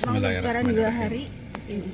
mau lebaran 2 hari di sini.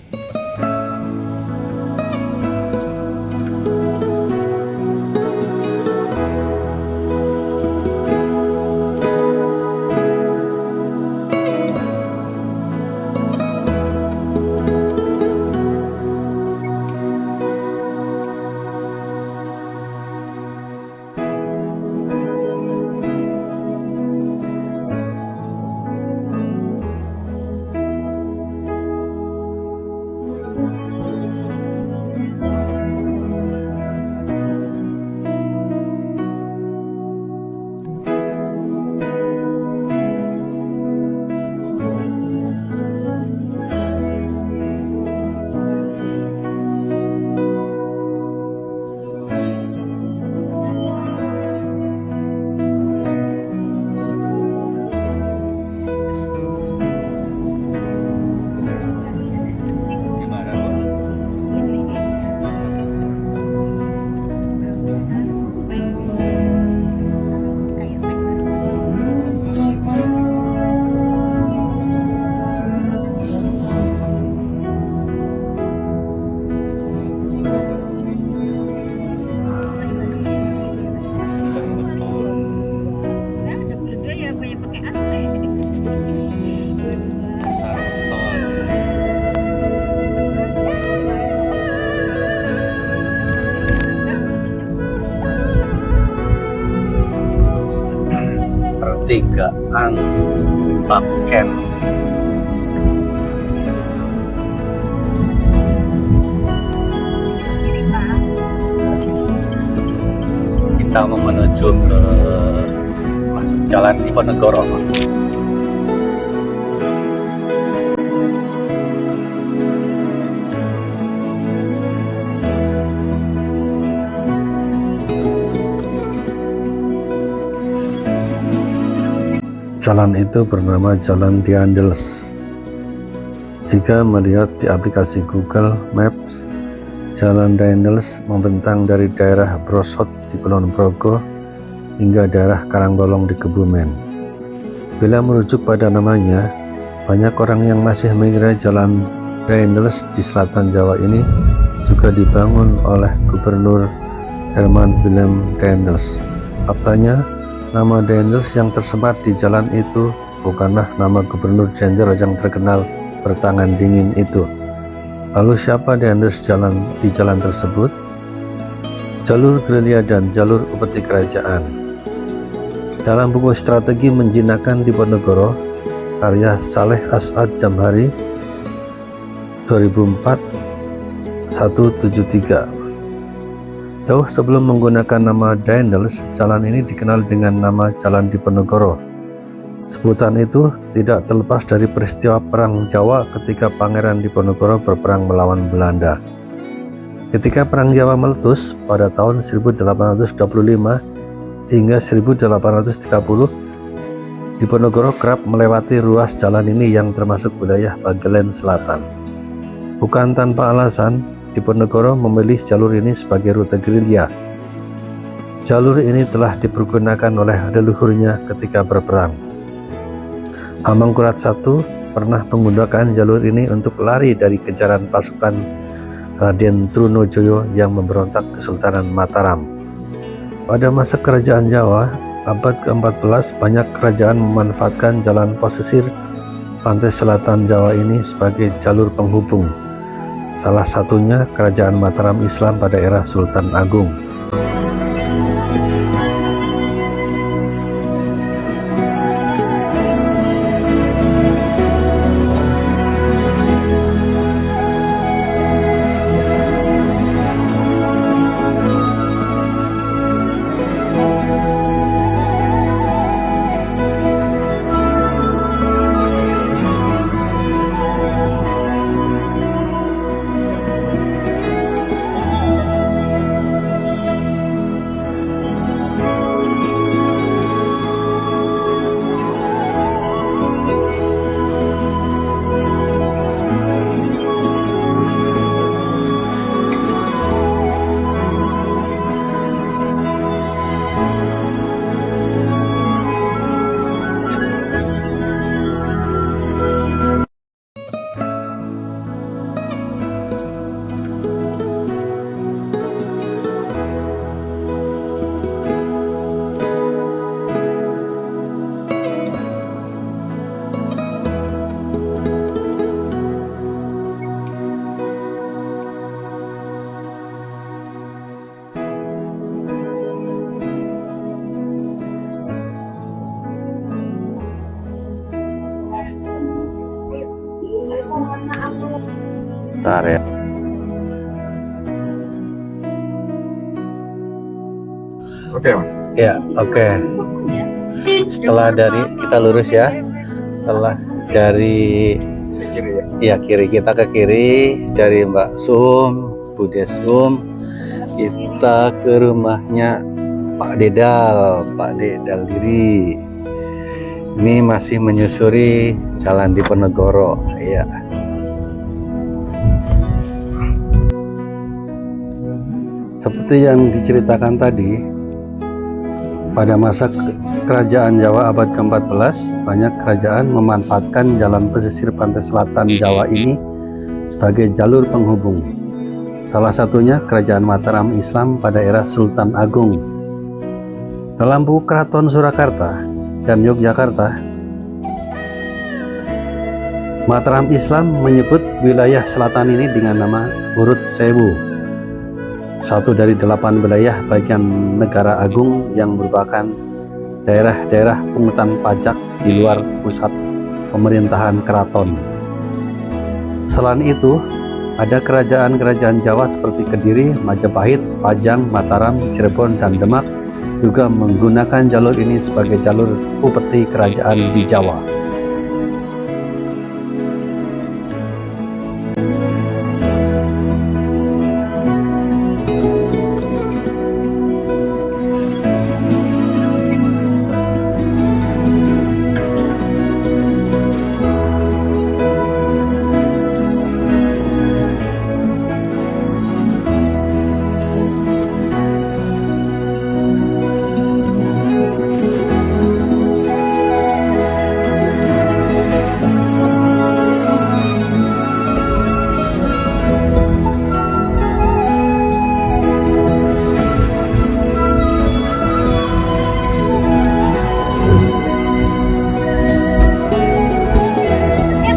Pertigaan Bakken. Kita mau menuju ke masuk jalan Diponegoro. Jalan itu bernama Jalan Daendels. Jika melihat di aplikasi Google Maps, Jalan Daendels membentang dari daerah Brosot di Kulon Progo hingga daerah Karangbolong di Kebumen. Bila merujuk pada namanya, banyak orang yang masih mengira Jalan Daendels di selatan Jawa ini juga dibangun oleh Gubernur Herman Willem Daendels. Faktanya, nama Daendels yang tersemat di jalan itu bukanlah nama gubernur jenderal yang terkenal bertangan dingin itu. Lalu siapa Daendels di jalan tersebut? Jalur gerilya dan jalur upeti kerajaan. Dalam buku Strategi Menjinakkan Diponegoro karya Saleh As'ad Jamhari 2004 173. Jauh sebelum menggunakan nama Daendels, jalan ini dikenal dengan nama Jalan Diponegoro. Sebutan itu tidak terlepas dari peristiwa Perang Jawa ketika Pangeran Diponegoro berperang melawan Belanda. Ketika Perang Jawa meletus pada tahun 1825 hingga 1830, Diponegoro kerap melewati ruas jalan ini yang termasuk wilayah Bagelen Selatan. Bukan tanpa alasan, Diponegoro memilih jalur ini sebagai rute gerilya. Jalur ini telah dipergunakan oleh leluhurnya ketika berperang. Amangkurat I pernah menggunakan jalur ini untuk lari dari kejaran pasukan Raden Trunojoyo yang memberontak Kesultanan Mataram. Pada masa kerajaan Jawa, abad ke-14, banyak kerajaan memanfaatkan jalan pesisir pantai selatan Jawa ini sebagai jalur penghubung. Salah satunya Kerajaan Mataram Islam pada era Sultan Agung. Bentar ya. Oke, Mas. Ya, oke. Setelah dari kita lurus ya. Setelah dari Di kiri ya. kiri, kita ke kiri dari Mbak Sum, Bude Sum, kita ke rumahnya Pak Dedal Diri. Ini masih menyusuri Jalan Diponegoro ya. Seperti yang diceritakan tadi, pada masa kerajaan Jawa abad ke-14, banyak kerajaan memanfaatkan jalan pesisir pantai selatan Jawa ini sebagai jalur penghubung. Salah satunya kerajaan Mataram Islam pada era Sultan Agung. Dalam buku Keraton Surakarta dan Yogyakarta, Mataram Islam menyebut wilayah selatan ini dengan nama Urut Sewu, satu dari 8 wilayah bagian negara agung yang merupakan daerah-daerah pungutan pajak di luar pusat pemerintahan keraton. Selain itu, ada kerajaan-kerajaan Jawa seperti Kediri, Majapahit, Pajang, Mataram, Cirebon, dan Demak juga menggunakan jalur ini sebagai jalur upeti kerajaan di Jawa.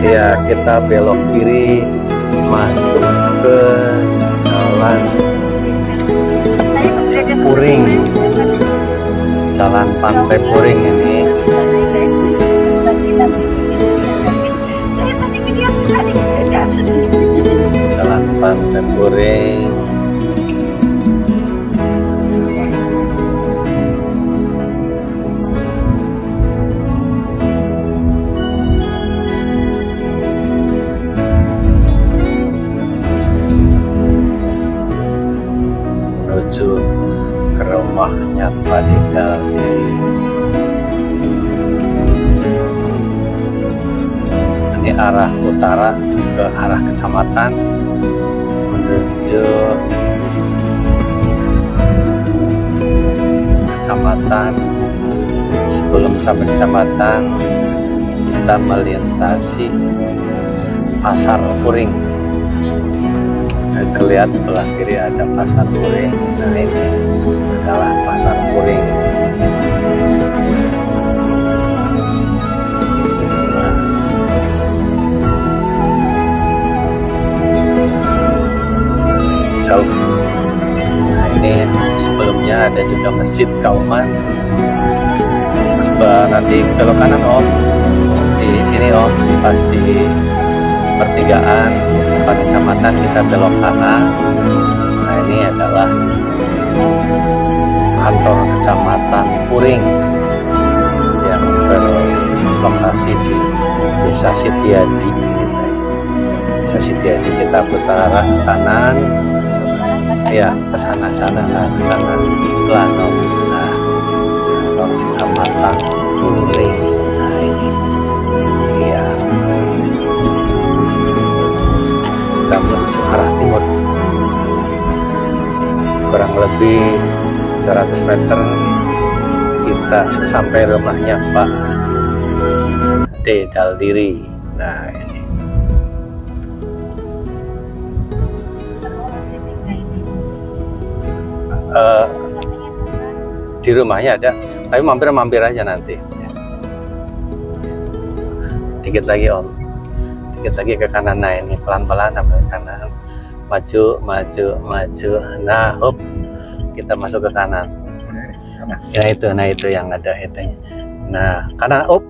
Ya, kita belok kiri masuk ke Jalan Puring, Jalan Pantai Puring ini. Jalan Pantai Puring. Menuju ke rumahnya Pak Dedal. Ini arah utara ke arah kecamatan menuju kecamatan. Sebelum sampai kecamatan kita melintasi Pasar Puring. Terlihat sebelah kiri ada Pasar Puring. Nah, ini adalah Pasar Puring. Jauh. Nah, ini sebelumnya ada juga Masjid Kauman. Nanti belok kanan Om, di sini Om, pas di pertigaan tempat kecamatan kita belok kanan. Nah, ini adalah kantor kecamatan Puring yang berlokasi di Desa Sitiadi. Desa Sitiadi, kita putar arah kanan ya, ke sana Plano. Nah, kantor kecamatan Puring. Nah, ini ya, kita menuju arah timur kurang lebih 200 meter kita sampai rumahnya Pak Dedal Diri. Nah, ini di rumahnya ada, tapi mampir aja nanti. Dikit lagi Om, dikit lagi ke kanan. Nah, ini pelan-pelan ke kanan, maju. Nah, hop, kita masuk ke kanan. Nah itu yang ada itu. Nah, kanan, op.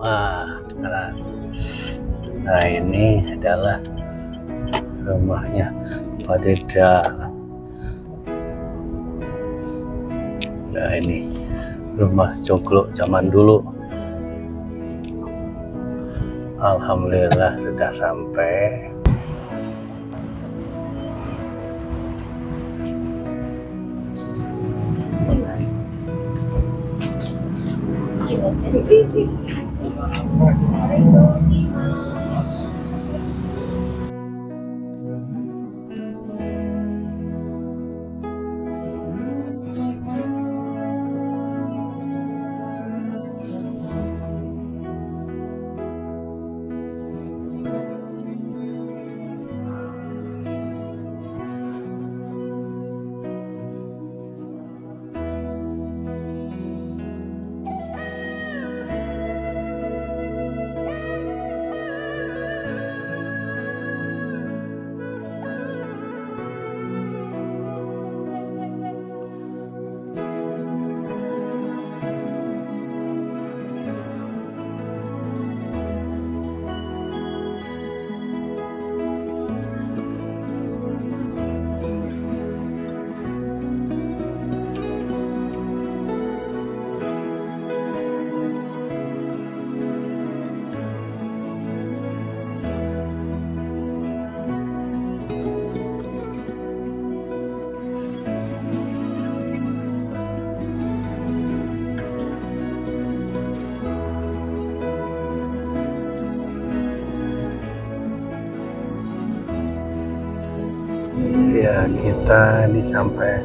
Nah, kanan. Nah, ini adalah rumahnya Pak Deda. Nah, ini rumah congklok zaman dulu. Alhamdulillah sudah sampai. Ya, kita ini sampai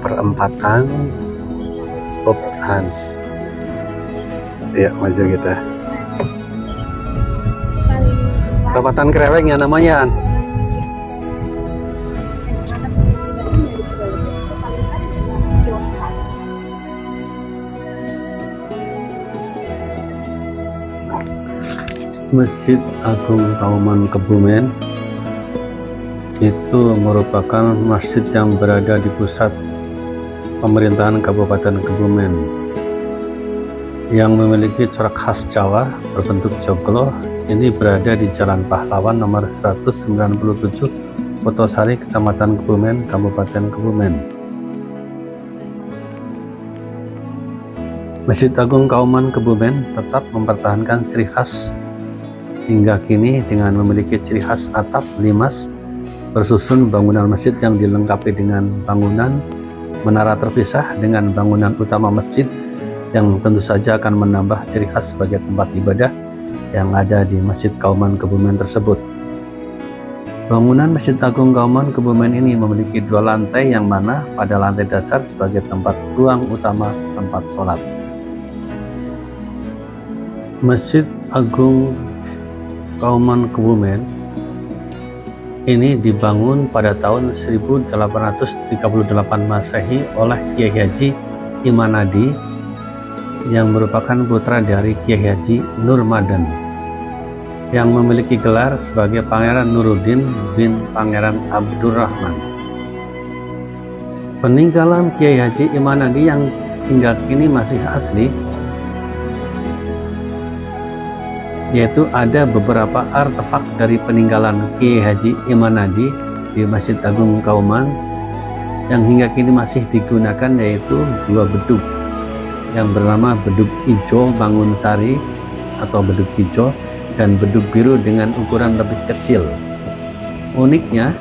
perempatan Pophan. Ya, maju kita. Perempatan Kreweng ya namanya. Masjid Agung Kauman Kebumen itu merupakan masjid yang berada di pusat pemerintahan Kabupaten Kebumen yang memiliki corak khas Jawa berbentuk joglo. Ini berada di Jalan Pahlawan nomor 197, Potosari, Kecamatan Kebumen, Kabupaten Kebumen. Masjid Agung Kauman Kebumen tetap mempertahankan ciri khas hingga kini dengan memiliki ciri khas atap limas bersusun bangunan masjid yang dilengkapi dengan bangunan menara terpisah dengan bangunan utama masjid yang tentu saja akan menambah ciri khas sebagai tempat ibadah yang ada di Masjid Kauman Kebumen tersebut. Bangunan Masjid Agung Kauman Kebumen ini memiliki 2 lantai yang mana pada lantai dasar sebagai tempat ruang utama tempat sholat. Masjid Agung Kauman Kebumen ini dibangun pada tahun 1838 Masehi oleh Kiai Haji Imanadi yang merupakan putra dari Kiai Haji Nurmadan yang memiliki gelar sebagai Pangeran Nuruddin bin Pangeran Abdurrahman. Peninggalan Kiai Haji Imanadi yang hingga kini masih asli, yaitu ada beberapa artefak dari peninggalan Kiai Haji Imanadi di Masjid Agung Kauman yang hingga kini masih digunakan, yaitu 2 bedug yang bernama bedug hijau Bangunsari atau bedug hijau dan bedug biru dengan ukuran lebih kecil. Uniknya,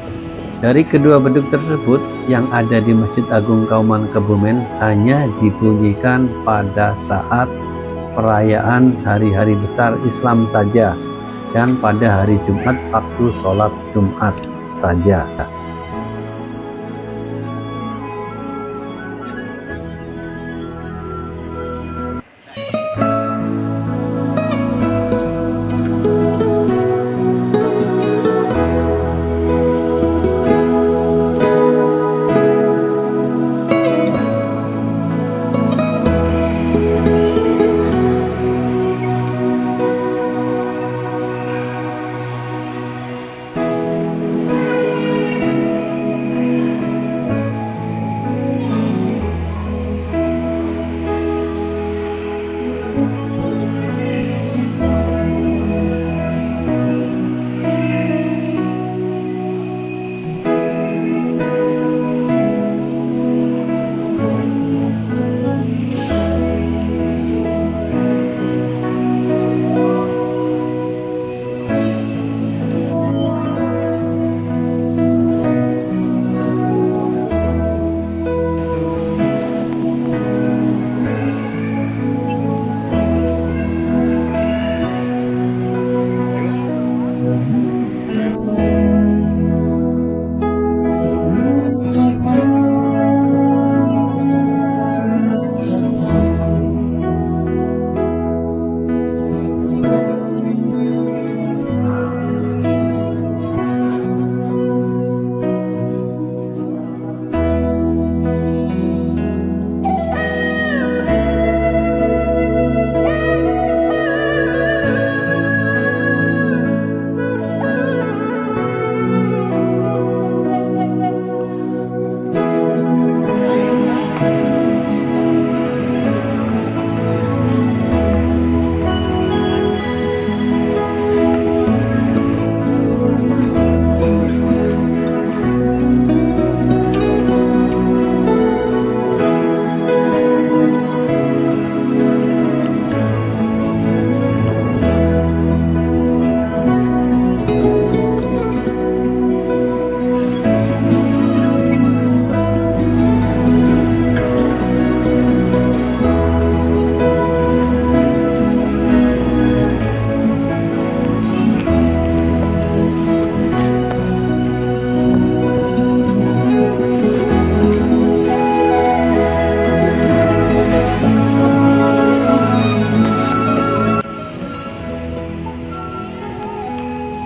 dari kedua bedug tersebut yang ada di Masjid Agung Kauman Kebumen hanya dibunyikan pada saat perayaan hari-hari besar Islam saja dan pada hari Jumat waktu sholat Jumat saja.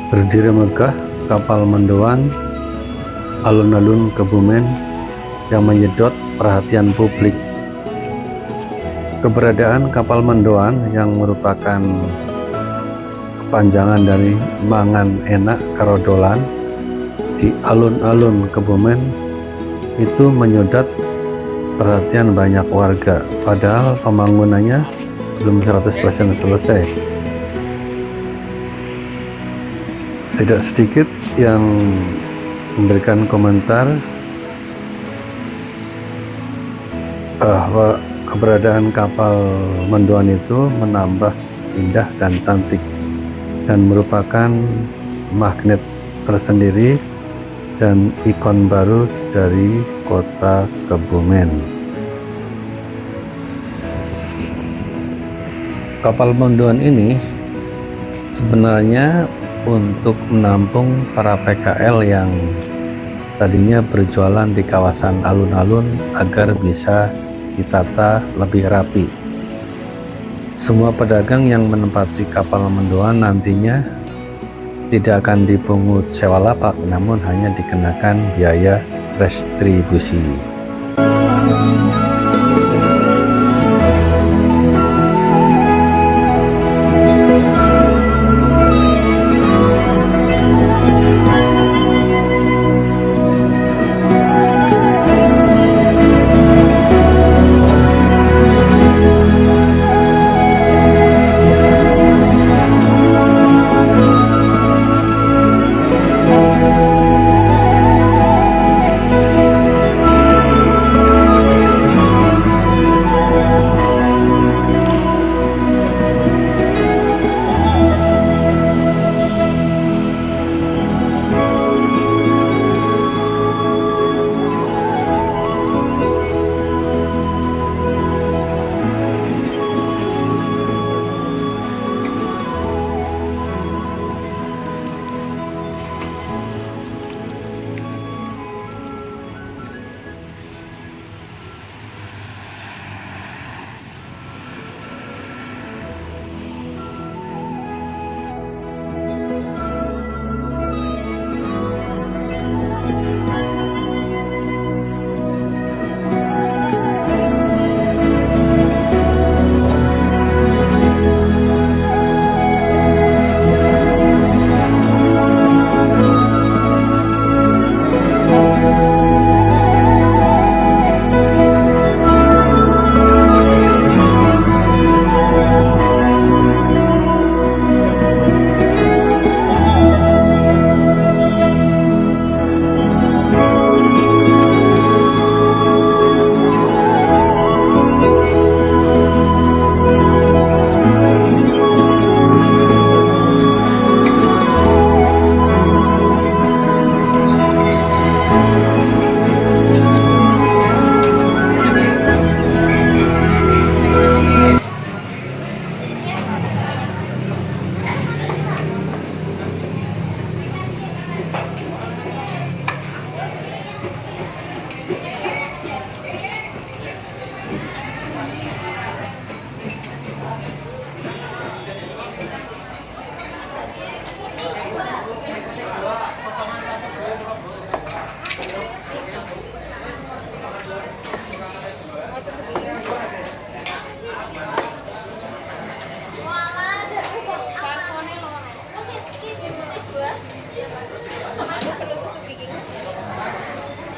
Berdiri megah kapal mendoan alun-alun Kebumen yang menyedot perhatian publik. Keberadaan kapal mendoan yang merupakan kepanjangan dari mangan enak karo dolan di alun-alun Kebumen itu menyedot perhatian banyak warga, padahal pembangunannya belum 100% selesai. Tidak sedikit yang memberikan komentar bahwa keberadaan kapal mendoan itu menambah indah dan cantik dan merupakan magnet tersendiri dan ikon baru dari kota Kebumen. Kapal mendoan ini sebenarnya untuk menampung para PKL yang tadinya berjualan di kawasan alun-alun agar bisa ditata lebih rapi. Semua pedagang yang menempati kapal mendoan nantinya tidak akan dipungut sewa lapak, namun hanya dikenakan biaya retribusi.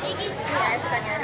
Iki ya itu kan ya.